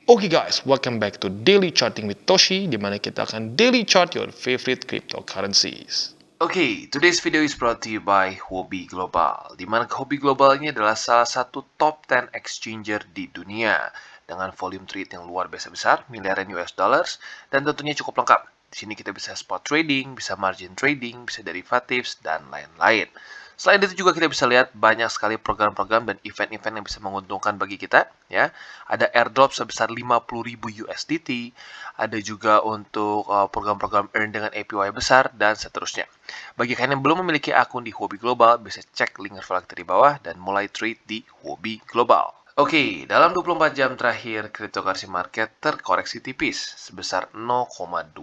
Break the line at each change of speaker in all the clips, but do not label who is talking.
Oke guys, welcome back to Daily Charting with Toshi, di mana kita akan daily chart your favorite cryptocurrencies.
Oke, today's video is brought to you by Huobi Global, di mana Huobi Global ini adalah salah satu top 10 exchanger di dunia dengan volume trade yang luar biasa besar, miliaran US dollars, dan tentunya cukup lengkap. Di sini kita bisa spot trading, bisa margin trading, bisa derivatives, dan lain-lain. Selain itu juga kita bisa lihat banyak sekali program-program dan event-event yang bisa menguntungkan bagi kita, ya. Ada airdrop sebesar 50.000 USDT, ada juga untuk program-program earn dengan APY besar, dan seterusnya. Bagi kalian yang belum memiliki akun di Huobi Global, bisa cek link reflektor di bawah dan mulai trade di Huobi Global. Oke, dalam 24 jam terakhir, cryptocurrency market terkoreksi tipis sebesar 0,24%.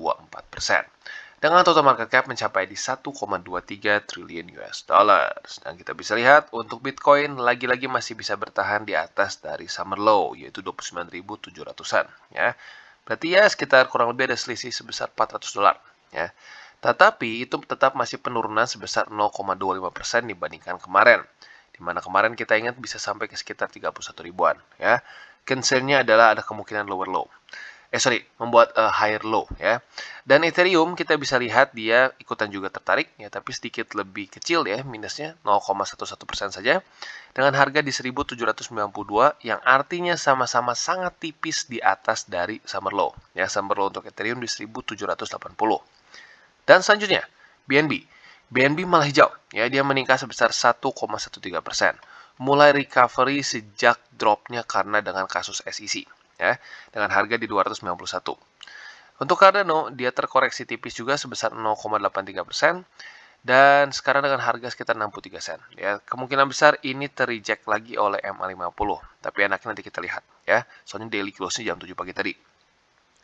Dengan total market cap mencapai di 1,23 triliun US dollars. Dan kita bisa lihat untuk Bitcoin lagi-lagi masih bisa bertahan di atas dari summer low, yaitu 29.700-an. Ya. Berarti ya sekitar kurang lebih ada selisih sebesar 400 dolar. Ya. Tetapi itu tetap masih penurunan sebesar 0,25% dibandingkan kemarin. Di mana kemarin kita ingat bisa sampai ke sekitar 31 ribuan. Ya. Concern-nya adalah ada kemungkinan lower low. Membuat higher low ya. Dan Ethereum kita bisa lihat dia ikutan juga tertarik ya, tapi sedikit lebih kecil ya, minusnya 0,11% saja dengan harga di 1792 yang artinya sama-sama sangat tipis di atas dari summer low. Ya, summer low untuk Ethereum di 1780. Dan selanjutnya, BNB. BNB malah hijau ya, dia meningkat sebesar 1,13%. Mulai recovery sejak dropnya karena dengan kasus SEC. Ya, dengan harga di 291. Untuk Cardano, dia terkoreksi tipis juga sebesar 0,83% dan sekarang dengan harga sekitar 63 sen. Ya, kemungkinan besar ini terreject lagi oleh MA50, tapi enaknya nanti kita lihat ya. Soalnya daily close-nya jam 7 pagi tadi.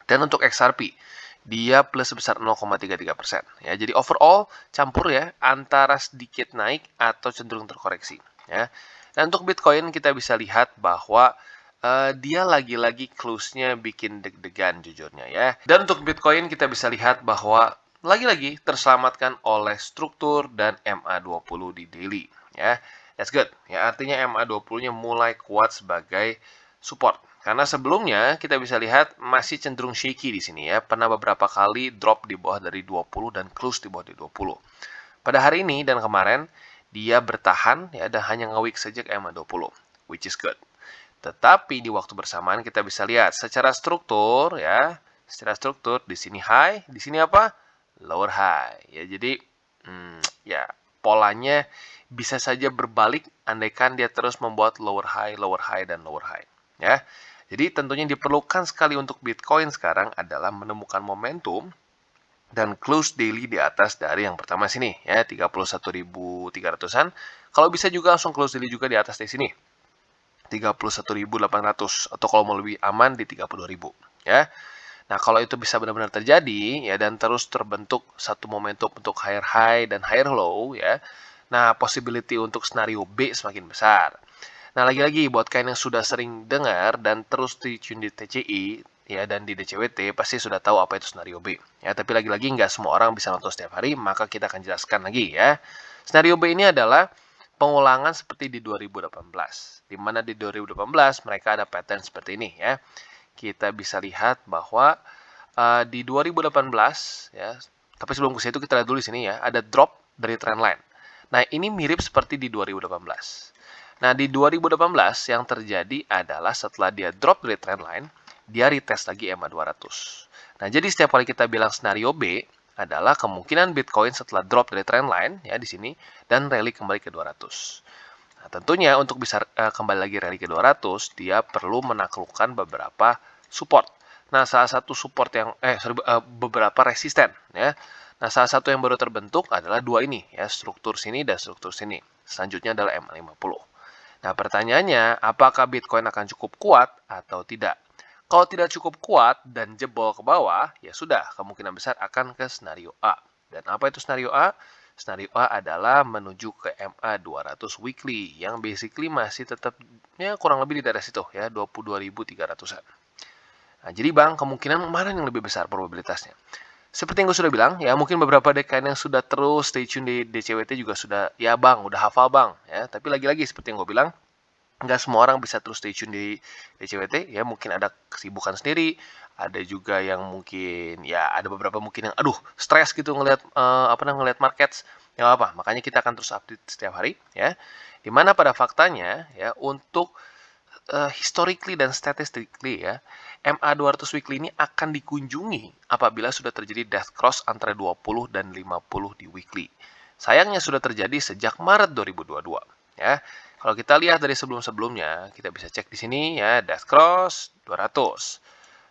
Dan untuk XRP, dia plus sebesar 0,33%. Ya, jadi overall campur ya antara sedikit naik atau cenderung terkoreksi. Ya. Dan untuk Bitcoin kita bisa lihat bahwa dia lagi-lagi close-nya bikin deg-degan jujurnya ya. Dan untuk Bitcoin kita bisa lihat bahwa lagi-lagi terselamatkan oleh struktur dan MA20 di daily ya. That's good. Ya, artinya MA20-nya mulai kuat sebagai support. Karena sebelumnya kita bisa lihat masih cenderung shaky di sini ya. Pernah beberapa kali drop di bawah dari 20 dan close di bawah dari 20. Pada hari ini dan kemarin dia bertahan ya dan hanya nge-wick saja ke MA20, which is good. Tetapi di waktu bersamaan kita bisa lihat secara struktur ya, secara struktur di sini high, di sini apa? Lower high. Ya, jadi ya polanya bisa saja berbalik andaikan dia terus membuat lower high dan lower high. Ya. Jadi tentunya diperlukan sekali untuk Bitcoin sekarang adalah menemukan momentum dan close daily di atas dari yang pertama sini ya 31.300-an. Kalau bisa juga langsung close daily juga di atas dari sini. 31.800 atau kalau mau lebih aman di 30.000 ya. Nah, kalau itu bisa benar-benar terjadi ya dan terus terbentuk satu momentum untuk higher high dan higher low ya. Nah, possibility untuk scenario B semakin besar. Nah, lagi-lagi buat kalian yang sudah sering dengar dan terus tune di TCI ya dan di DCWT pasti sudah tahu apa itu scenario B. Ya, tapi lagi-lagi nggak semua orang bisa nonton setiap hari, maka kita akan jelaskan lagi ya. Scenario B ini adalah pengulangan seperti di 2018. Di mana di 2018 mereka ada pattern seperti ini ya. Kita bisa lihat bahwa di 2018 ya, tapi sebelum ke situ kita lihat dulu di sini ya, ada drop dari trendline. Nah, ini mirip seperti di 2018. Nah, di 2018 yang terjadi adalah setelah dia drop dari trendline, dia retest lagi EMA200. Nah, jadi setiap kali kita bilang scenario B adalah kemungkinan Bitcoin setelah drop dari trendline ya di sini dan rally kembali ke 200. Nah, tentunya untuk bisa kembali lagi rally ke 200, dia perlu menaklukkan beberapa support. Nah, salah satu support yang beberapa resisten ya. Nah, salah satu yang baru terbentuk adalah dua ini ya, struktur sini dan struktur sini. Selanjutnya adalah MA50. Nah, pertanyaannya, apakah Bitcoin akan cukup kuat atau tidak? Kalau tidak cukup kuat dan jebol ke bawah, ya sudah, kemungkinan besar akan ke skenario A. Dan apa itu skenario A? Skenario A adalah menuju ke MA200 weekly, yang basically masih tetap ya kurang lebih di daerah situ ya, 22.300-an. Nah, jadi Bang, kemungkinan mana yang lebih besar probabilitasnya? Seperti yang gue sudah bilang, ya mungkin beberapa dekan yang sudah terus stay tune di DCWT juga sudah, ya Bang, udah hafal Bang. Ya, tapi lagi-lagi seperti yang gue bilang, nggak semua orang bisa terus stay tune di DCWT ya, mungkin ada kesibukan sendiri, ada juga yang mungkin ya ada beberapa mungkin yang aduh stres gitu ngelihat ngelihat markets. Ya nggak apa, makanya kita akan terus update setiap hari ya. Dimana pada faktanya ya untuk historically dan statistically ya, MA200 weekly ini akan dikunjungi apabila sudah terjadi death cross antara 20 dan 50 di weekly. Sayangnya sudah terjadi sejak Maret 2022 ya. Kalau kita lihat dari sebelum-sebelumnya, kita bisa cek di sini ya, death cross 200,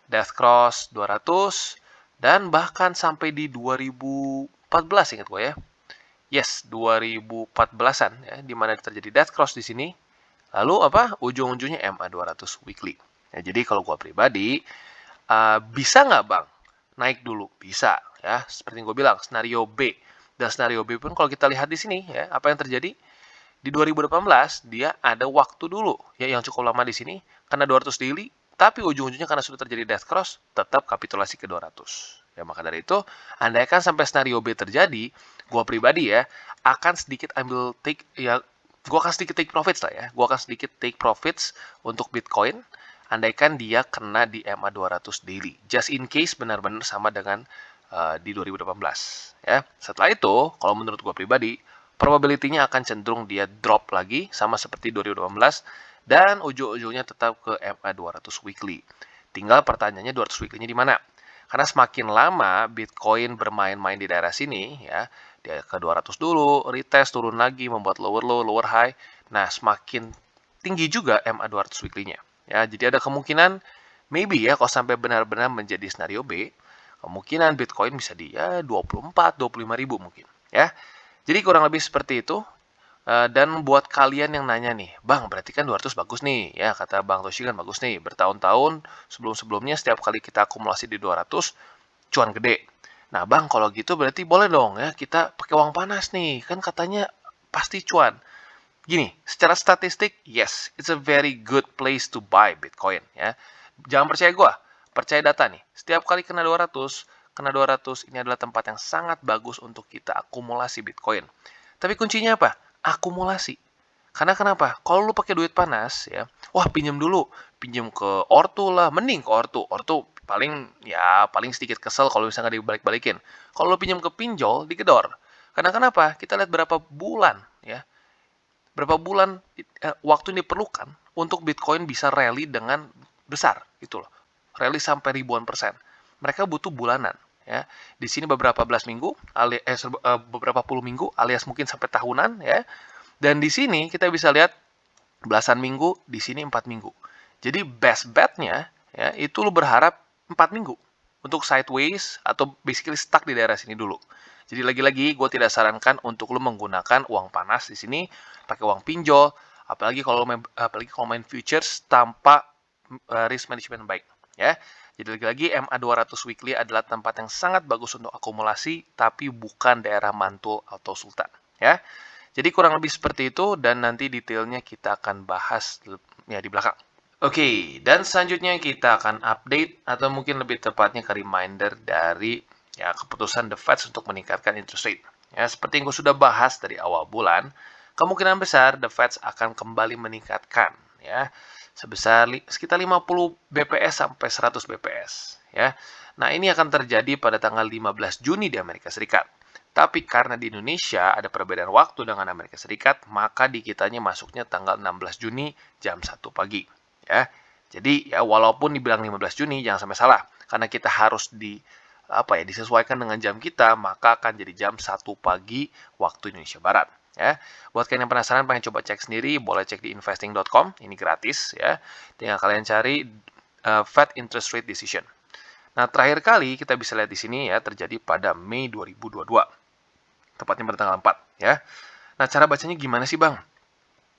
death cross 200, dan bahkan sampai di 2014 ingat gue ya. Yes, 2014-an ya, di mana terjadi death cross di sini. Lalu apa? Ujung-ujungnya MA200 weekly. Ya, jadi kalau gua pribadi, bisa nggak bang naik dulu? Bisa ya. Seperti yang gue bilang, skenario B. Dan skenario B pun kalau kita lihat di sini ya, apa yang terjadi? Di 2018 dia ada waktu dulu ya yang cukup lama di sini karena 200 daily, tapi ujung-ujungnya karena sudah terjadi death cross tetap kapitulasi ke 200. Ya maka dari itu, andaikan sampai skenario B terjadi, gua pribadi ya akan sedikit ambil take ya, gua akan sedikit take profits lah ya. Gua akan sedikit take profits untuk Bitcoin andaikan dia kena di MA200 daily. Just in case benar-benar sama dengan di 2018 ya. Setelah itu, kalau menurut gua pribadi, probability-nya akan cenderung dia drop lagi sama seperti 2018 dan ujung-ujungnya tetap ke MA200 weekly. Tinggal pertanyaannya 200 weekly-nya di mana? Karena semakin lama Bitcoin bermain-main di daerah sini ya, dia ke 200 dulu, retest turun lagi membuat lower low, lower high. Nah, semakin tinggi juga MA200 weekly-nya. Ya, jadi ada kemungkinan maybe ya kalau sampai benar-benar menjadi skenario B, kemungkinan Bitcoin bisa di ya 24, 25 ribu mungkin ya. Jadi kurang lebih seperti itu. Dan buat kalian yang nanya nih, Bang, berarti kan 200 bagus nih, ya kata Bang Toshi kan bagus nih. Bertahun-tahun sebelum-sebelumnya setiap kali kita akumulasi di 200, cuan gede. Nah, Bang, kalau gitu berarti boleh dong ya kita pakai uang panas nih. Kan katanya pasti cuan. Gini, secara statistik, yes, it's a very good place to buy Bitcoin ya. Jangan percaya gua, percaya data nih. Setiap kali kena 200 ini adalah tempat yang sangat bagus untuk kita akumulasi Bitcoin. Tapi kuncinya apa? Akumulasi. Karena kenapa? Kalau lu pakai duit panas ya, wah pinjam dulu, pinjam ke ortu lah, mending ke ortu. Ortu paling sedikit kesel kalau misalnya dibalik-balikin. Kalau lu pinjam ke pinjol, digedor. Karena kenapa? Kita lihat berapa bulan ya, waktu yang diperlukan untuk Bitcoin bisa rally dengan besar gitu loh. Rally sampai ribuan persen. Mereka butuh bulanan ya. Di sini beberapa beberapa puluh minggu alias mungkin sampai tahunan ya. Dan di sini kita bisa lihat belasan minggu, di sini 4 minggu. Jadi best bet-nya ya itu lu berharap 4 minggu untuk sideways atau basically stuck di daerah sini dulu. Jadi lagi-lagi gue tidak sarankan untuk lu menggunakan uang panas di sini, pakai uang pinjol, apalagi kalau main futures tanpa risk management baik ya. Jadi lagi-lagi MA200 weekly adalah tempat yang sangat bagus untuk akumulasi tapi bukan daerah mantul atau sultan ya. Jadi kurang lebih seperti itu dan nanti detailnya kita akan bahas ya di belakang. Oke, dan selanjutnya kita akan update atau mungkin lebih tepatnya ke reminder dari ya keputusan The Fed untuk meningkatkan interest rate. Ya, seperti yang gue sudah bahas dari awal bulan, kemungkinan besar The Fed akan kembali meningkatkan ya sebesar sekitar 50 BPS sampai 100 BPS ya. Nah, ini akan terjadi pada tanggal 15 Juni di Amerika Serikat. Tapi karena di Indonesia ada perbedaan waktu dengan Amerika Serikat, maka di kitanya masuknya tanggal 16 Juni jam 1 pagi. Ya. Jadi ya walaupun dibilang 15 Juni jangan sampai salah karena kita harus disesuaikan dengan jam kita, maka akan jadi jam 1 pagi waktu Indonesia Barat ya. Buat kalian yang penasaran pengen coba cek sendiri, boleh cek di investing.com, ini gratis ya. Tinggal kalian cari Fed interest rate decision. Nah, terakhir kali kita bisa lihat di sini ya terjadi pada Mei 2022. Tepatnya pada tanggal 4 ya. Nah, cara bacanya gimana sih, Bang?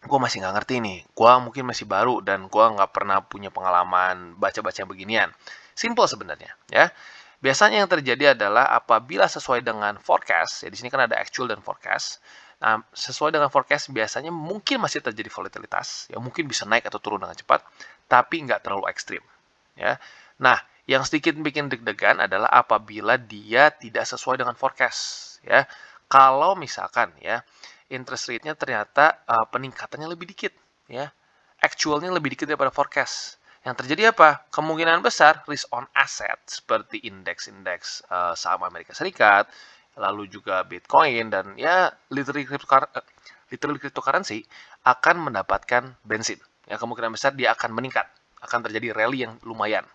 Gue masih nggak ngerti nih. Gue mungkin masih baru dan gue nggak pernah punya pengalaman baca-baca beginian. Simple sebenarnya, ya. Biasanya yang terjadi adalah apabila sesuai dengan forecast, ya di sini kan ada actual dan forecast. Nah, sesuai dengan forecast biasanya mungkin masih terjadi volatilitas, ya mungkin bisa naik atau turun dengan cepat, tapi nggak terlalu ekstrim, ya. Nah, yang sedikit bikin deg-degan adalah apabila dia tidak sesuai dengan forecast, ya. Kalau misalkan ya interest rate-nya ternyata peningkatannya lebih dikit ya. actualnya lebih dikit daripada forecast. Yang terjadi apa? Kemungkinan besar risk on asset seperti indeks-indeks saham Amerika Serikat, lalu juga Bitcoin dan ya literally cryptocurrency akan mendapatkan bensin. Ya, kemungkinan besar dia akan meningkat, akan terjadi rally yang lumayan.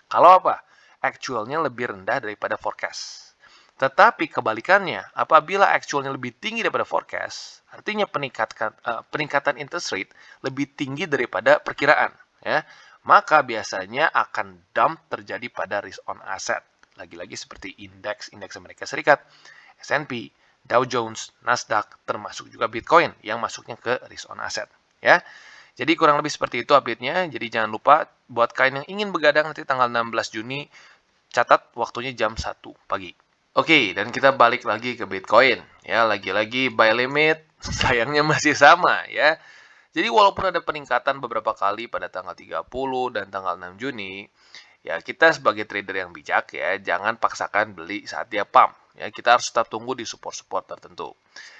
Kalau apa? Actualnya lebih rendah daripada forecast. Tetapi kebalikannya, apabila actualnya lebih tinggi daripada forecast, artinya peningkatan interest rate lebih tinggi daripada perkiraan, ya, maka biasanya akan dump terjadi pada risk on asset. Lagi-lagi seperti indeks Amerika Serikat, S&P, Dow Jones, Nasdaq, termasuk juga Bitcoin yang masuknya ke risk on asset, ya. Jadi kurang lebih seperti itu update-nya. Jadi jangan lupa buat kalian yang ingin begadang nanti tanggal 16 Juni, catat waktunya jam 1 pagi. Oke, dan kita balik lagi ke Bitcoin. Ya, lagi-lagi buy limit sayangnya masih sama ya. Jadi walaupun ada peningkatan beberapa kali pada tanggal 30 dan tanggal 6 Juni, ya kita sebagai trader yang bijak ya, jangan paksakan beli saat dia pump. Ya, kita harus tetap tunggu di support-support tertentu.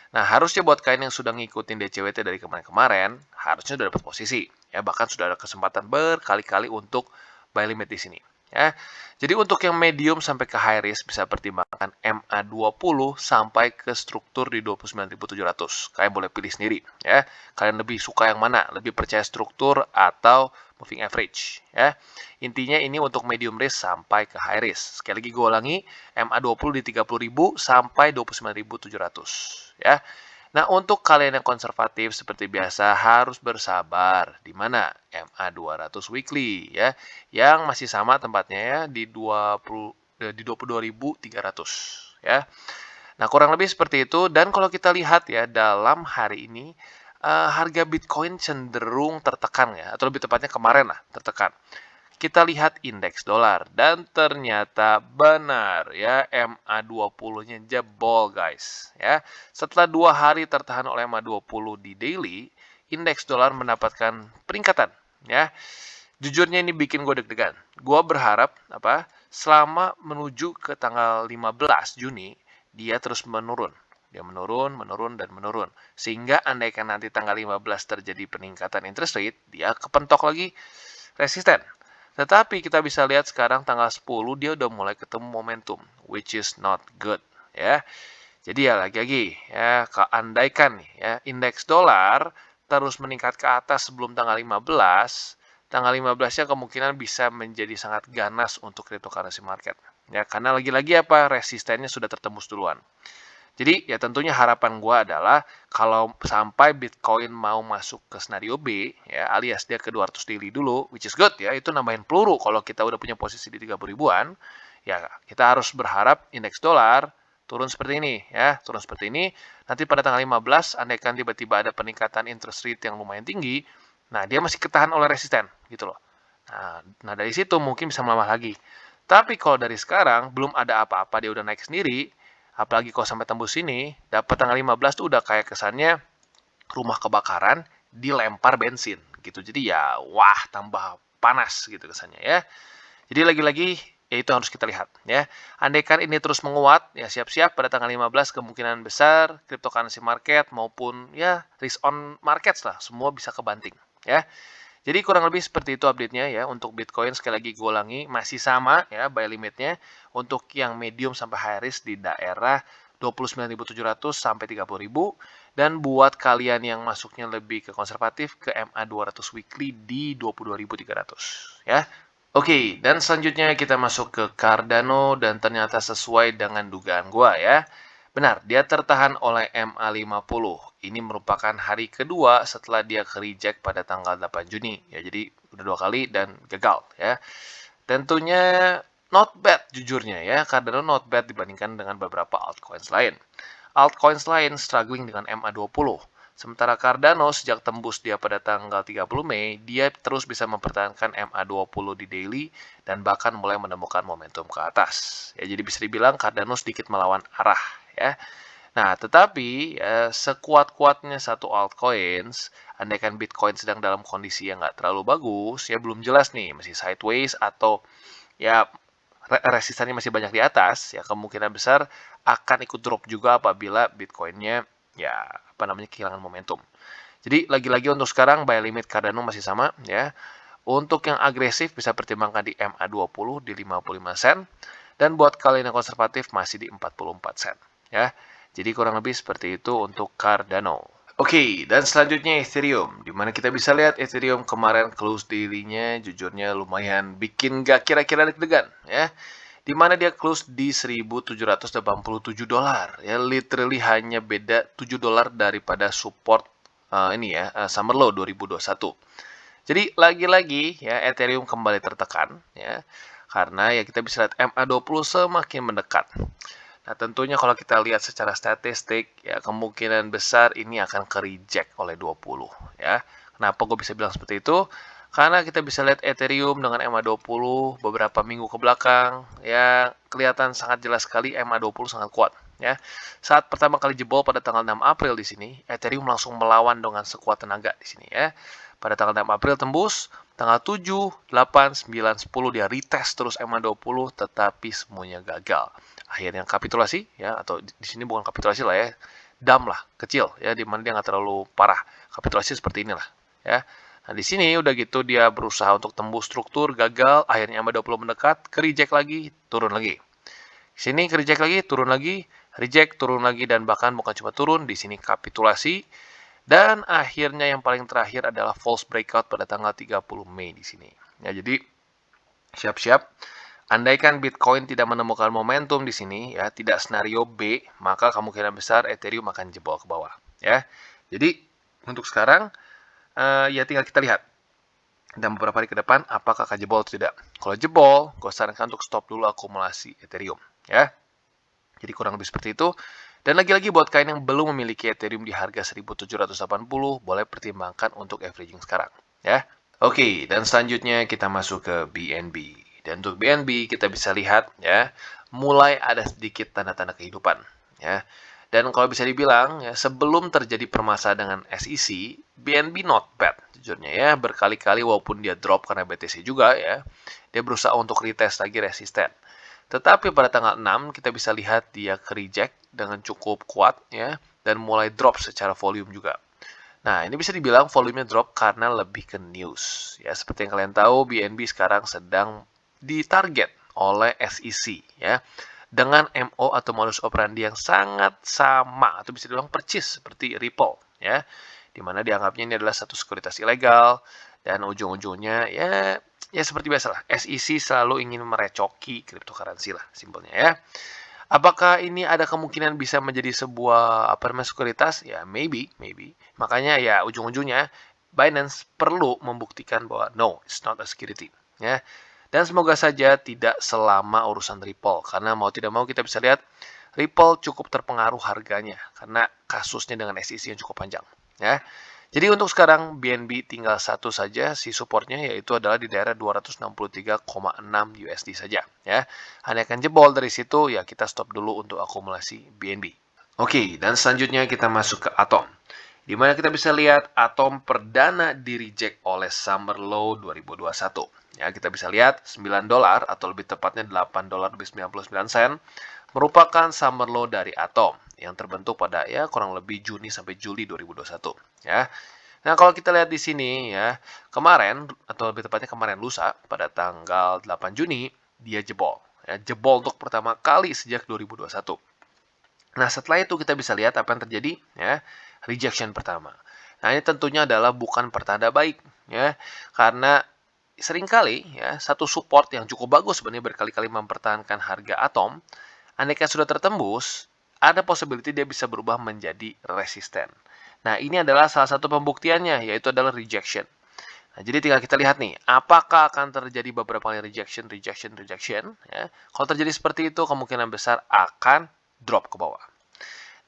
Nah, harusnya buat kalian yang sudah ngikutin DCWT dari kemarin-kemarin, harusnya sudah dapat posisi. Ya, bahkan sudah ada kesempatan berkali-kali untuk buy limit di sini. Ya. Jadi untuk yang medium sampai ke high risk bisa pertimbangkan MA20 sampai ke struktur di 29.700. Kalian boleh pilih sendiri ya. Kalian lebih suka yang mana? Lebih percaya struktur atau moving average ya. Intinya ini untuk medium risk sampai ke high risk. Sekali lagi gue ulangi, MA20 di 30.000 sampai 29.700 ya. Nah, untuk kalian yang konservatif seperti biasa harus bersabar. Di mana? MA200 weekly ya, yang masih sama tempatnya ya di 22.300 ya. Nah, kurang lebih seperti itu dan kalau kita lihat ya dalam hari ini harga Bitcoin cenderung tertekan ya, atau lebih tepatnya kemarin lah tertekan. Kita lihat indeks dolar dan ternyata benar ya MA20-nya jebol guys ya. Setelah 2 hari tertahan oleh MA20 di daily, indeks dolar mendapatkan peningkatan ya. Jujurnya ini bikin gue deg-degan. Gue berharap selama menuju ke tanggal 15 Juni dia terus menurun. Dia menurun, dan menurun. Sehingga andaikan nanti tanggal 15 terjadi peningkatan interest rate, dia kepentok lagi resisten. Tetapi kita bisa lihat sekarang tanggal 10 dia udah mulai ketemu momentum, which is not good ya. Jadi ya lagi-lagi ya, andaikan nih ya indeks dolar terus meningkat ke atas sebelum tanggal 15, tanggal 15-nya kemungkinan bisa menjadi sangat ganas untuk cryptocurrency market. Ya, karena lagi-lagi resistennya sudah tertembus duluan. Jadi ya tentunya harapan gue adalah kalau sampai Bitcoin mau masuk ke skenario B, ya alias dia ke 200 daily dulu, which is good ya, itu nambahin peluru kalau kita udah punya posisi di 30 ribuan, ya kita harus berharap indeks dolar turun seperti ini ya, turun seperti ini. Nanti pada tanggal 15, andaikan tiba-tiba ada peningkatan interest rate yang lumayan tinggi, nah dia masih ketahan oleh resisten gitu loh. Nah dari situ mungkin bisa melemah lagi. Tapi kalau dari sekarang belum ada apa-apa dia udah naik sendiri, apalagi kalau sampai tembus sini, dapat tanggal 15 tuh udah kayak kesannya rumah kebakaran dilempar bensin gitu. Jadi ya wah tambah panas gitu kesannya ya. Jadi lagi-lagi ya itu harus kita lihat ya. Andaikan ini terus menguat, ya siap-siap pada tanggal 15 kemungkinan besar cryptocurrency market maupun ya risk on markets lah semua bisa kebanting ya. Jadi kurang lebih seperti itu update-nya ya. Untuk Bitcoin sekali lagi gue ulangi masih sama ya buy limitnya. Untuk yang medium sampai high risk di daerah 29.700 sampai 30.000. Dan buat kalian yang masuknya lebih ke konservatif ke MA200 weekly di 22.300 ya. Oke, dan selanjutnya kita masuk ke Cardano dan ternyata sesuai dengan dugaan gue ya. Benar, dia tertahan oleh MA50. Ini merupakan hari kedua setelah dia ke-reject pada tanggal 8 Juni. Ya, jadi udah 2 kali dan gagal ya. Tentunya not bad jujurnya ya. Cardano not bad dibandingkan dengan beberapa altcoins lain. Altcoins lain struggling dengan MA20. Sementara Cardano sejak tembus dia pada tanggal 30 Mei, dia terus bisa mempertahankan MA20 di daily dan bahkan mulai menemukan momentum ke atas. Ya, jadi bisa dibilang Cardano sedikit melawan arah ya. Nah, tetapi ya, sekuat-kuatnya satu altcoins, andaikan Bitcoin sedang dalam kondisi yang nggak terlalu bagus, ya belum jelas nih, masih sideways atau ya resistannya masih banyak di atas, ya kemungkinan besar akan ikut drop juga apabila Bitcoinnya ya kehilangan momentum. Jadi lagi-lagi untuk sekarang buy limit Cardano masih sama ya. Untuk yang agresif bisa pertimbangkan di MA20 di 55 sen. Dan buat kalian yang konservatif masih di 44 sen. Ya. Jadi kurang lebih seperti itu untuk Cardano. Oke, dan selanjutnya Ethereum. Dimana kita bisa lihat Ethereum kemarin close daily-nya jujurnya lumayan bikin gak kira-kira deg-degan. Ya. Dimana dia close di 1.787 dolar. Ya, literally hanya beda 7 dolar daripada support summer low 2021. Jadi lagi-lagi ya Ethereum kembali tertekan ya. Karena ya kita bisa lihat MA20 semakin mendekat. Nah, tentunya kalau kita lihat secara statistik ya kemungkinan besar ini akan ke-reject oleh 20 ya. Kenapa gue bisa bilang seperti itu? Karena kita bisa lihat Ethereum dengan MA20 beberapa minggu ke belakang ya kelihatan sangat jelas sekali MA20 sangat kuat ya. Saat pertama kali jebol pada tanggal 6 April di sini, Ethereum langsung melawan dengan sekuat tenaga di sini ya. Pada tanggal 6 April tembus, tanggal 7, 8, 9, 10 dia retest terus MA20 tetapi semuanya gagal. Akhirnya kapitulasi ya, atau di sini bukan kapitulasi lah ya, dump lah, kecil ya, di mana dia nggak terlalu parah. Kapitulasi seperti inilah ya. Nah, di sini udah gitu dia berusaha untuk tembus struktur, gagal, akhirnya MA20 mendekat, ke-reject lagi, turun lagi. Sini ke-reject lagi, turun lagi, reject, turun lagi, dan bahkan bukan cuma turun, di sini kapitulasi. Dan akhirnya yang paling terakhir adalah false breakout pada tanggal 30 Mei di sini. Ya, jadi siap-siap. Andaikan Bitcoin tidak menemukan momentum di sini, ya, tidak scenario B, maka kemungkinan besar Ethereum akan jebol ke bawah. Ya, jadi untuk sekarang, ya tinggal kita lihat dan beberapa hari ke depan apakah akan jebol atau tidak. Kalau jebol, gue sarankan untuk stop dulu akumulasi Ethereum. Ya, jadi kurang lebih seperti itu. Dan lagi-lagi buat kalian yang belum memiliki Ethereum di harga 1.780, boleh pertimbangkan untuk averaging sekarang. Ya. Oke, dan selanjutnya kita masuk ke BNB. Dan untuk BNB kita bisa lihat ya, mulai ada sedikit tanda-tanda kehidupan. Ya. Dan kalau bisa dibilang ya, sebelum terjadi permasalahan dengan SEC, BNB not bad jujurnya ya. Berkali-kali walaupun dia drop karena BTC juga ya, dia berusaha untuk retest lagi resisten. Tetapi pada tanggal 6 kita bisa lihat dia ke-reject dengan cukup kuat ya dan mulai drop secara volume juga. Nah, ini bisa dibilang volumenya drop karena lebih ke news. Ya, seperti yang kalian tahu, BNB sekarang sedang ditarget oleh SEC ya. Dengan MO atau modus operandi yang sangat sama atau bisa dibilang percis seperti Ripple ya. Di mana dianggapnya ini adalah satu sekuritas ilegal dan ujung-ujungnya ya seperti biasa lah, SEC selalu ingin merecoki cryptocurrency lah, simpelnya ya. Apakah ini ada kemungkinan bisa menjadi sebuah sekuritas? Ya, maybe. Makanya ya ujung-ujungnya Binance perlu membuktikan bahwa no, it's not a security. Ya. Dan semoga saja tidak selama urusan Ripple, karena mau tidak mau kita bisa lihat Ripple cukup terpengaruh harganya karena kasusnya dengan SEC yang cukup panjang. Ya. Jadi untuk sekarang BNB tinggal satu saja si supportnya, yaitu adalah di daerah 263,6 USD saja ya. Hanya akan jebol dari situ ya kita stop dulu untuk akumulasi BNB. Oke, dan selanjutnya kita masuk ke Atom. Di mana kita bisa lihat Atom perdana di reject oleh Summer Low 2021. Ya, kita bisa lihat 9 dolar atau lebih tepatnya 8 dolar lebih 99 sen merupakan Summer Low dari Atom yang terbentuk pada ya kurang lebih Juni sampai Juli 2021 ya. Nah, kalau kita lihat di sini ya, kemarin atau lebih tepatnya kemarin lusa pada tanggal 8 Juni dia jebol. Ya, jebol untuk pertama kali sejak 2021. Nah, setelah itu kita bisa lihat apa yang terjadi ya, rejection pertama. Nah, ini tentunya adalah bukan pertanda baik ya, karena seringkali ya satu support yang cukup bagus sebenarnya berkali-kali mempertahankan harga Atom, andaikan sudah tertembus, ada possibility dia bisa berubah menjadi resisten. Nah, ini adalah salah satu pembuktiannya, yaitu adalah rejection. Nah, jadi tinggal kita lihat nih, apakah akan terjadi beberapa kali rejection, ya. Kalau terjadi seperti itu, kemungkinan besar akan drop ke bawah.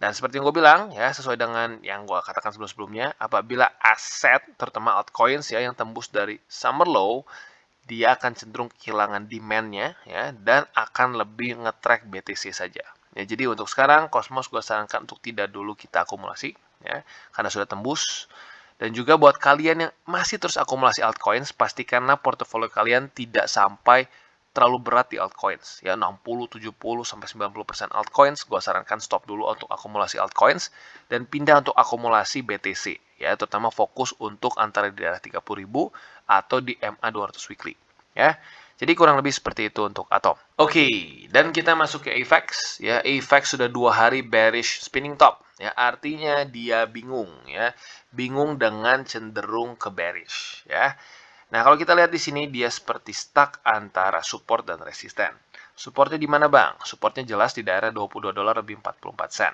Dan seperti yang gue bilang, ya sesuai dengan yang gue katakan sebelum-sebelumnya, apabila aset, terutama altcoins ya, yang tembus dari summer low, dia akan cenderung kehilangan demand-nya ya, dan akan lebih nge-track BTC saja. Ya, jadi untuk sekarang Cosmos gue sarankan untuk tidak dulu kita akumulasi ya, karena sudah tembus. Dan juga buat kalian yang masih terus akumulasi altcoins, pastikanlah portofolio kalian tidak sampai terlalu berat di altcoins ya, 60, 70 sampai 90% altcoins gua sarankan stop dulu untuk akumulasi altcoins dan pindah untuk akumulasi BTC ya, terutama fokus untuk antara di daerah 30.000 atau di MA 200 weekly ya. Jadi kurang lebih seperti itu untuk Atom. Oke, dan kita masuk ke AVAX ya. AVAX sudah 2 hari bearish spinning top ya, artinya dia bingung ya. Bingung dengan cenderung ke bearish ya. Nah, kalau kita lihat di sini dia seperti stuck antara support dan resisten. Supportnya di mana, Bang? Supportnya jelas di daerah $22 lebih 44 sen.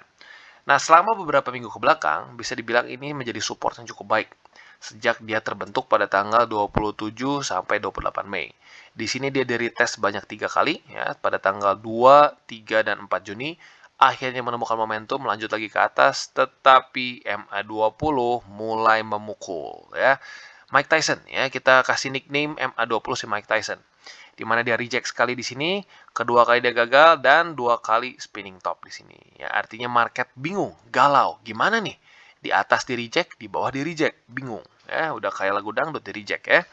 Nah, selama beberapa minggu ke belakang, bisa dibilang ini menjadi support yang cukup baik. Sejak dia terbentuk pada tanggal 27 sampai 28 Mei. Di sini dia di-retest banyak 3 kali, ya, pada tanggal 2, 3, dan 4 Juni. Akhirnya menemukan momentum, lanjut lagi ke atas, tetapi MA20 mulai memukul, ya. Mike Tyson ya, kita kasih nickname MA20 si Mike Tyson. Di mana dia reject sekali di sini, kedua kali dia gagal dan 2 kali spinning top di sini. Ya, artinya market bingung, galau. Gimana nih? Di atas di reject, di bawah di reject, bingung. Ya, udah kayak lagu dangdut di reject ya.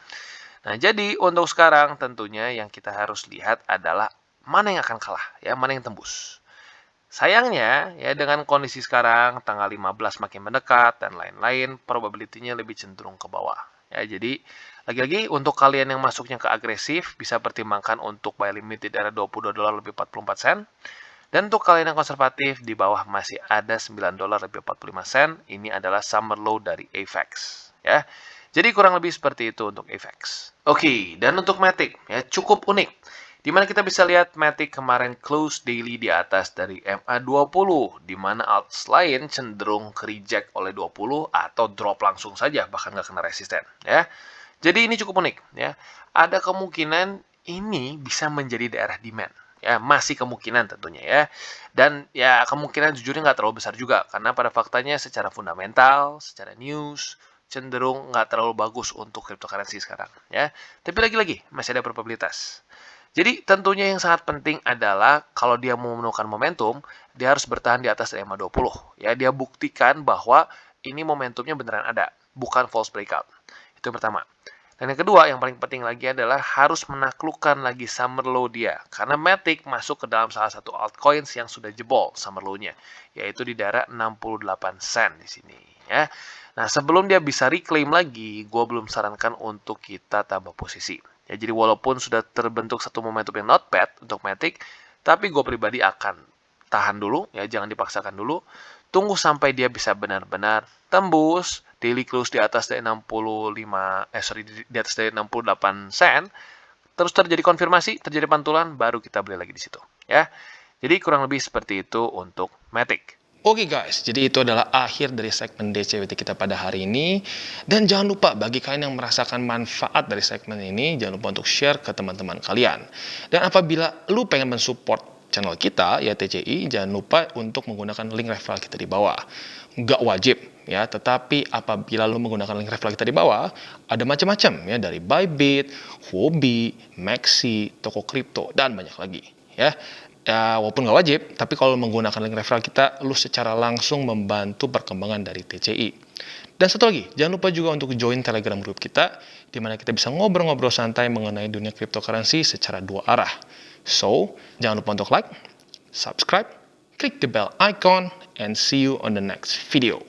Nah, jadi untuk sekarang tentunya yang kita harus lihat adalah mana yang akan kalah, ya, mana yang tembus. Sayangnya, ya dengan kondisi sekarang, tanggal 15 makin mendekat, dan lain-lain, probability-nya lebih cenderung ke bawah. Ya, jadi, lagi-lagi untuk kalian yang masuknya ke agresif, bisa pertimbangkan untuk buy limit di daerah $22 lebih 44 sen. Dan untuk kalian yang konservatif, di bawah masih ada $9 lebih 45 sen. Ini adalah summer low dari AVAX. Ya. Jadi kurang lebih seperti itu untuk AVAX. Oke, dan untuk Matic, ya cukup unik. Di mana kita bisa lihat Matic kemarin close daily di atas dari MA20, di mana alts lain cenderung ke reject oleh 20 atau drop langsung saja, bahkan nggak kena resisten. Ya. Jadi ini cukup unik. Ya. Ada kemungkinan ini bisa menjadi daerah demand. Ya, masih kemungkinan tentunya ya. Dan ya kemungkinan jujurnya nggak terlalu besar juga, karena pada faktanya secara fundamental, secara news, cenderung nggak terlalu bagus untuk cryptocurrency sekarang. Ya. Tapi lagi-lagi, masih ada probabilitas. Jadi tentunya yang sangat penting adalah kalau dia mau menemukan momentum, dia harus bertahan di atas MA20. Ya, dia buktikan bahwa ini momentumnya beneran ada, bukan false breakout. Itu yang pertama. Dan yang kedua, yang paling penting lagi adalah harus menaklukkan lagi summer low dia. Karena Matic masuk ke dalam salah satu altcoins yang sudah jebol summer low-nya, yaitu di daerah 68 sen di sini. Ya. Nah, sebelum dia bisa reclaim lagi, gue belum sarankan untuk kita tambah posisi. Ya, jadi walaupun sudah terbentuk satu momentum yang not bad untuk Matic, tapi gue pribadi akan tahan dulu, ya jangan dipaksakan dulu. Tunggu sampai dia bisa benar-benar tembus daily close di atas dari di atas dari 68 sen. Terus terjadi konfirmasi, terjadi pantulan, baru kita beli lagi di situ, ya. Jadi kurang lebih seperti itu untuk Matic.
Oke guys, jadi itu adalah akhir dari segmen DCWT kita pada hari ini. Dan jangan lupa bagi kalian yang merasakan manfaat dari segmen ini, jangan lupa untuk share ke teman-teman kalian. Dan apabila lu pengen mensupport channel kita, ya TCI, jangan lupa untuk menggunakan link referral kita di bawah. Nggak wajib, ya, tetapi apabila lu menggunakan link referral kita di bawah, ada macam-macam, ya, dari Bybit, Huobi, Maxi, toko kripto, dan banyak lagi, ya. Ya, walaupun nggak wajib, tapi kalau menggunakan link referral kita, lu secara langsung membantu perkembangan dari TCI. Dan satu lagi, jangan lupa juga untuk join Telegram group kita, di mana kita bisa ngobrol-ngobrol santai mengenai dunia cryptocurrency secara 2 arah. So, jangan lupa untuk like, subscribe, klik the bell icon, and see you on the next video.